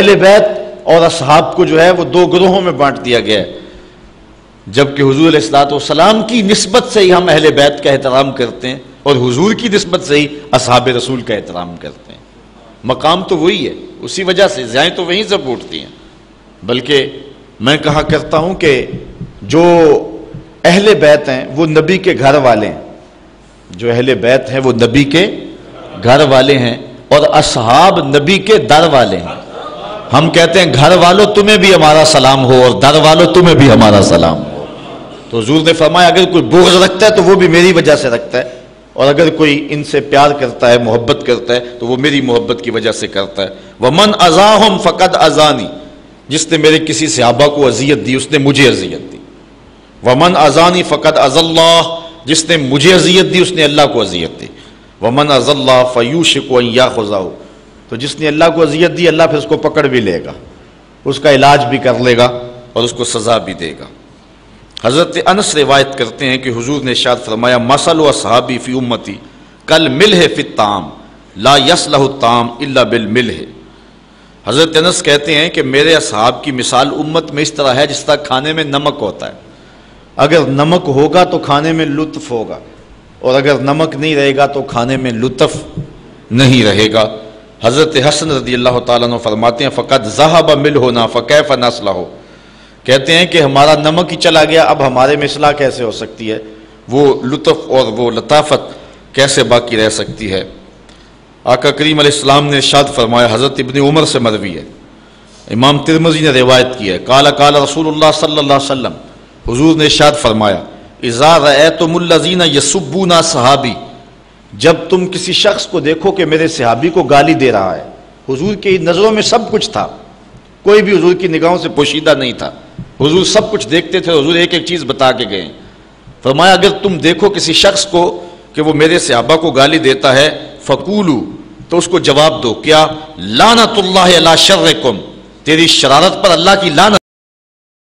اہل بیت اور اصحاب کو جو ہے وہ دو گروہوں میں بانٹ دیا گیا ہے، جبکہ حضور علیہ الصلوۃ والسلام کی نسبت سے ہی ہم اہل بیت کا احترام کرتے ہیں اور حضور کی نسبت سے ہی اصحاب رسول کا احترام کرتے ہیں۔ مقام تو وہی ہے، اسی وجہ سے زائیں تو وہیں سے اٹھتی ہیں۔ بلکہ میں کہا کرتا ہوں کہ جو اہل بیت ہیں وہ نبی کے گھر والے ہیں، جو اہل بیت ہیں وہ نبی کے گھر والے ہیں، اور اصحاب نبی کے در والے ہیں۔ ہم کہتے ہیں گھر والوں تمہیں بھی ہمارا سلام ہو، اور در والوں تمہیں بھی ہمارا سلام ہو۔ تو حضور نے فرمایا اگر کوئی بغض رکھتا ہے تو وہ بھی میری وجہ سے رکھتا ہے، اور اگر کوئی ان سے پیار کرتا ہے، محبت کرتا ہے تو وہ میری محبت کی وجہ سے کرتا ہے۔ وَمَنْ أَذَاهُمْ فَقَدْ أَذَانِي، جس نے میرے کسی صحابہ کو اذیت دی اس نے مجھے اذیت دی۔ وَمَنْ أَذَانِي فَقَدْ أَذَى اللَّهُ، جس نے مجھے اذیت دی اس نے اللہ کو اذیت دی۔ وَمَنْ أَذَى اللَّهُ فَيُوشِكُ أَنْ يَأْخُذَهُ، تو جس نے اللہ کو اذیت دی اللہ پھر اس کو پکڑ بھی لے گا، اس کا علاج بھی کر لے گا اور اس کو سزا بھی دے گا۔ حضرت انس روایت کرتے ہیں کہ حضور نے ارشاد فرمایا مثل اصحابی فی امتی کالملح فی الطعام لا یصلح الطعام الا بالملح۔ حضرت انس کہتے ہیں کہ میرے اصحاب کی مثال امت میں اس طرح ہے جس طرح کھانے میں نمک ہوتا ہے، اگر نمک ہوگا تو کھانے میں لطف ہوگا، اور اگر نمک نہیں رہے گا تو کھانے میں لطف نہیں رہے گا۔ حضرت حسن رضی اللہ تعالیٰ عنہ فرماتے ہیں فقد ذہب ملحنا فکیف نصلح، کہتے ہیں کہ ہمارا نمک ہی چلا گیا، اب ہمارے میں اصلاح کیسے ہو سکتی ہے، وہ لطف اور وہ لطافت کیسے باقی رہ سکتی ہے۔ آقا کریم علیہ السلام نے ارشاد فرمایا، حضرت ابن عمر سے مروی ہے، امام ترمذی نے روایت کی ہے، قال قال رسول اللہ صلی اللہ علیہ وسلم، حضور نے ارشاد فرمایا اذا رأیتم الذین یسبون صحابی، جب تم کسی شخص کو دیکھو کہ میرے صحابی کو گالی دے رہا ہے، حضور کی نظروں میں سب کچھ تھا، کوئی بھی حضور کی نگاہوں سے پوشیدہ نہیں تھا، حضور سب کچھ دیکھتے تھے، حضور ایک ایک چیز بتا کے گئے۔ فرمایا اگر تم دیکھو کسی شخص کو کہ وہ میرے صحابہ کو گالی دیتا ہے فقولو، تو اس کو جواب دو کیا لعنت اللہ علی شرکم، تیری شرارت پر اللہ کی لعنت